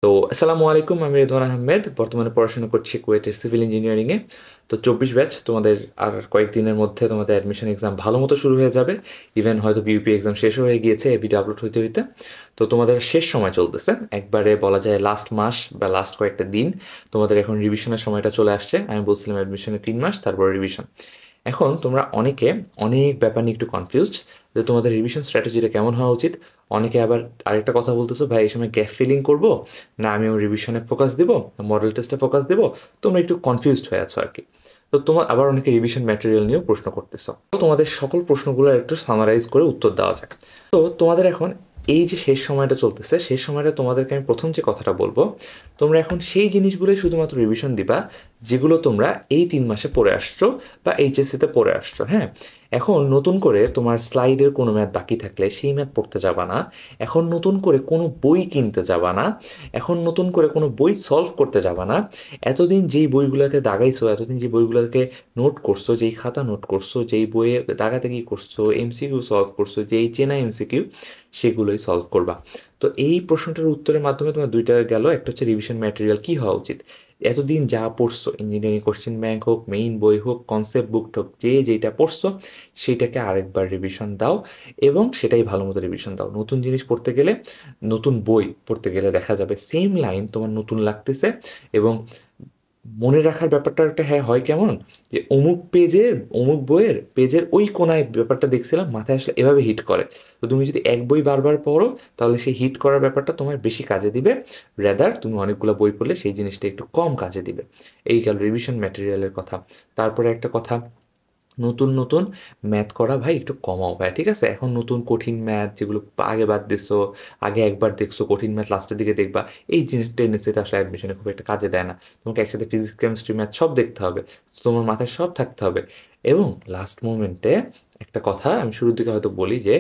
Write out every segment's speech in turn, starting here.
তো আসসালামু আলাইকুম, আমি রেদওয়ান আহমেদ। বর্তমানে পড়াশোনা করছি কুয়েটের সিভিল ইঞ্জিনিয়ারিংয়ে। তো 24 ব্যাচ তোমাদের আর কয়েকদিনের মধ্যে তোমাদের অ্যাডমিশন এক্সাম ভালো মতো শুরু হয়ে যাবে। ইভেন হয়তো বিউপি এক্সাম শেষ হয়ে গিয়েছে এই ভিডিও আপলোড হইতে হইতে। তো তোমাদের শেষ সময় চলতেছে, একবারে বলা যায় লাস্ট মাস বা লাস্ট কয়েকটা দিন। তোমাদের এখন রিভিশনের সময়টা চলে আসছে। আমি বলছিলাম অ্যাডমিশনে 3 মাস, তারপর রিভিশন। এখন তোমরা অনেকে অনেক ব্যাপার নিয়ে একটু কনফিউজড যে তোমাদের রিভিশন স্ট্র্যাটেজিটা কেমন হওয়া উচিত। অনেকে আবার আরেকটা কথা বলতেছো, ভাই এই সময় গ্যাপ ফিলিং করবো না আমি রিভিশনে ফোকাস দিব, মডেল টেস্টে ফোকাস দিব। তোমরা একটু কনফিউজড হয়ে আছো আর কি। তো তোমার আবার অনেকে রিভিশন ম্যাটেরিয়াল নিয়েও প্রশ্ন করতেছো। তো তোমাদের সকল প্রশ্নগুলো একটু সামারাইজ করে উত্তর দেওয়া যাক। তো তোমাদের এখন এই যে শেষ সময়টা চলতেছে, শেষ সময়টা তোমাদেরকে আমি প্রথম যে কথাটা বলবো, তোমরা এখন সেই জিনিসগুলোই শুধুমাত্র রিভিশন দিবা যেগুলো তোমরা এই 3 মাসে পড়ে আসছো বা এইচএসসিতে পড়ে আসছো। হ্যাঁ, এখন নতুন করে তোমার স্লাইডের কোনো ম্যাথ বাকি থাকলে সেই ম্যাথ পড়তে যাবা না। এখন নতুন করে কোনো বই কিনতে যাবা না। এখন নতুন করে কোনো বই সলভ করতে যাবা না। এতদিন যেই বইগুলোকে দাগাইছো, এতদিন যে বইগুলোকে নোট করছো, যেই খাতা নোট করছো, যেই বইয়ে দাগাদাগি করছো, এমসিকিউ সলভ করছো, যেই চেনা এমসিকিউ, সেগুলোই সলভ করবা। তো এই প্রশ্নটার উত্তরের মাধ্যমে তোমার দুইটা গেল। একটা হচ্ছে রিভিশন ম্যাটেরিয়াল কি হওয়া উচিত। এতদিন যা পড়ছো, ইঞ্জিনিয়ারিং কোশ্চেন ব্যাংক হোক, মেইন বই হোক, কনসেপ্ট বুক হোক, যে যেটা পড়ছো সেইটাকে আরেকবার রিভিশন দাও এবং সেটাই ভালো মতো রিভিশন দাও। নতুন জিনিস পড়তে গেলে, নতুন বই পড়তে গেলে দেখা যাবে সেম লাইন তোমার নতুন লাগতেছে। এবং মনে রাখার ব্যাপারটা একটা হ্যাঁ হয় কেমন, যে অমুক পেজের অমুক বইয়ের পেজের ওই কোনায় ব্যাপারটা দেখছিলাম, মাথায় আসলে এভাবে হিট করে। তো তুমি যদি এক বই বারবার পড়ো তাহলে সেই হিট করার ব্যাপারটা তোমার বেশি কাজে দিবে, রেদার তুমি অনেকগুলো বই পড়লে সেই জিনিসটা একটু কম কাজে দিবে। এই গেল রিভিশন ম্যাটেরিয়ালের কথা। তারপরে একটা কথা, নতুন নতুন ম্যাথ করা ভাই একটু কমাও ভাই, ঠিক আছে? এখন নতুন কঠিন ম্যাথ যেগুলো আগে বাদ দিছো, আগে একবার দেখছো, কঠিন ম্যাথ লাস্টের দিকে দেখবা, এই জিনিস টেন্ডেন্সিটা আসলে অ্যাডমিশনে খুব একটা কাজে দেয় না। তোমাকে একসাথে ফিজিক্স কেমিস্ট্রি ম্যাথ সব দেখতে হবে, তোমার মাথায় সব থাকতে হবে। এবং লাস্ট মোমেন্টে একটা কথা আমি শুরুর দিকে হয়তো বলি যে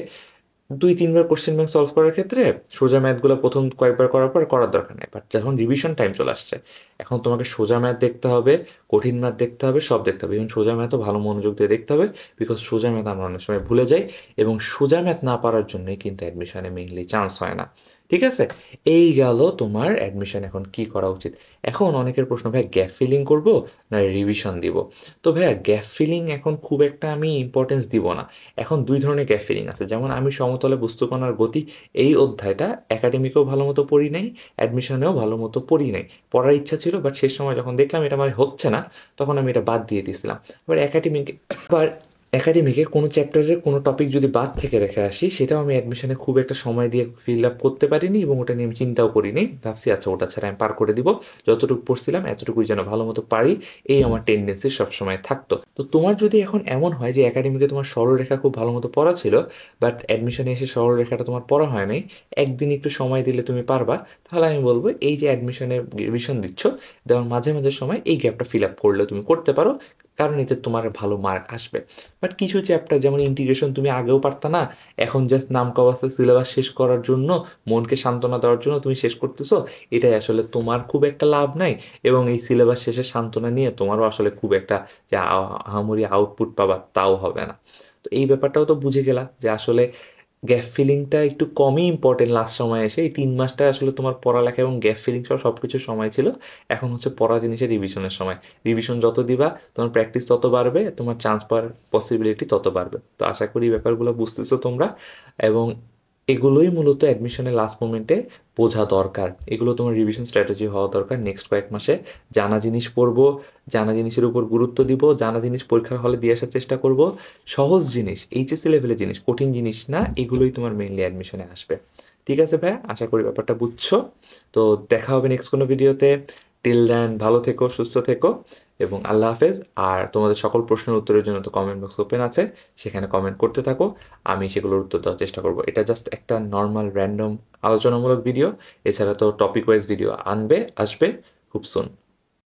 2-3 বার কোশ্চেন ব্যাংক সলভ করার ক্ষেত্রে সোজা ম্যাথগুলো প্রথম কয়েকবার করার পর করার দরকার নেই। বাট যখন রিভিশন টাইম চলে আসছে, এখন তোমাকে সোজা ম্যাথ দেখতে হবে, কঠিন ম্যাথ দেখতে হবে, সব দেখতে হবে। এবং সোজা ম্যাথও ভালো মনোযোগ দিয়ে দেখতে হবে, বিকজ সোজা ম্যাথ আমরা অনেক সময় ভুলে যাই। এবং সোজা ম্যাথ না পারার জন্যই কিন্তু অ্যাডমিশনে মেইনলি চান্স হয় না। ঠিক আছে, এই গেল তোমার অ্যাডমিশন এখন কি করা উচিত। এখন অনেকের প্রশ্ন, ভাই গ্যাপ ফিলিং করব না রিভিশন দিব? তো ভাইয়া গ্যাপ ফিলিং এখন খুব একটা আমি ইম্পর্টেন্স দিব না। এখন দুই ধরনের গ্যাপ ফিলিং আছে, যেমন আমি সমতলে বস্তুকণার গতি এই অধ্যায়টা একাডেমিকেও ভালো মতো পড়ি নাই, অ্যাডমিশনেও ভালো মতো পড়ি নাই। পড়ার ইচ্ছা ছিল, বাট শেষ সময় যখন দেখলাম এটা আমার হচ্ছে না, তখন আমি এটা বাদ দিয়ে দিয়েছিলাম। আবার একাডেমিকে কোনো চ্যাপ্টারের কোনো টপিক যদি বাদ থেকে রেখে আসি, সেটাও আমি অ্যাডমিশনে খুব একটা সময় দিয়ে ফিল আপ করতে পারিনি এবং ওটা নিয়ে আমি চিন্তাও করিনি। ভাবছি আচ্ছা ওটা ছাড়া আমি পার করে দিব, যতটুকু পড়ছিলাম এতটুকুই যেন ভালো মতো পারি, এই আমার টেন্ডেন্সি সবসময় থাকতো। তো তোমার যদি এখন এমন হয় যে একাডেমিকে তোমার সরলরেখা খুব ভালো মতো পড়া ছিল, বাট অ্যাডমিশনে এসে সরলরেখাটা তোমার পড়া হয় নাই, একদিন একটু সময় দিলে তুমি পারবা, তাহলে আমি বলবো এই যে অ্যাডমিশনে রিভিশন দিচ্ছ, দেওয়ার মাঝে মাঝে সময় এই গ্যাপটা ফিল আপ করলে তুমি করতে পারো, কারণ এতে তোমার ভালো মার্ক আসবে। বাট কিছু চ্যাপ্টার যেমন ইন্টিগ্রেশন তুমি আগেও পারতা না, এখন জাস্ট নাম কাওয়াসে সিলেবাস শেষ করার জন্য, মনকে সান্ত্বনা দেওয়ার জন্য তুমি শেষ করতেছো, এটাই আসলে তোমার খুব একটা লাভ নাই। এবং এই সিলেবাস শেষে সান্ত্বনা নিয়ে তোমারও আসলে খুব একটা যে আহামরি আউটপুট পাবা তাও হবে না। তো এই ব্যাপারটাও তো বুঝে গেলা যে আসলে গ্যাপ ফিলিংটা একটু কমই ইম্পর্টেন্ট লাস্ট সময় এসে। এই 3 মাসটা আসলে তোমার পড়ালেখা এবং গ্যাপ ফিলিং সহ সব কিছুর সময় ছিল। এখন হচ্ছে পড়া জিনিসের রিভিশনের সময়। রিভিশন যত দিবা তোমার প্র্যাকটিস তত বাড়বে, তোমার চান্স পাওয়ার পসিবিলিটি তত বাড়বে। তো আশা করি ব্যাপারগুলো বুঝতেছো তোমরা। এবং এগুলোই মূলত অ্যাডমিশনের লাস্ট মোমেন্টে বোঝা দরকার। এগুলো তোমার রিভিশন স্ট্র্যাটেজি হওয়া দরকার। নেক্সট কয়েক মাসে জানা জিনিস পড়বো, জানা জিনিসের উপর গুরুত্ব দিব, জানা জিনিস পরীক্ষার হলে দিয়ে আসার চেষ্টা করব। সহজ জিনিস, এইচএসসি লেভেলের জিনিস, কঠিন জিনিস না, এগুলোই তোমার মেইনলি অ্যাডমিশনে আসবে। ঠিক আছে ভাই, আশা করি ব্যাপারটা বুঝছো। তো দেখা হবে নেক্সট কোনো ভিডিওতে। টিল দেন ভালো থেকো, সুস্থ থেকো এবং আল্লাহ হাফেজ। আর তোমাদের সকল প্রশ্নের উত্তরের জন্য তো কমেন্ট বক্স ওপেন আছে, সেখানে কমেন্ট করতে থাকো, আমি সেগুলোর উত্তর দেওয়ার চেষ্টা করব। এটা জাস্ট একটা নর্মাল র্যান্ডম আলোচনামূলক ভিডিও, এছাড়া তো টপিক ওয়াইজ ভিডিও আসবে খুব সুন।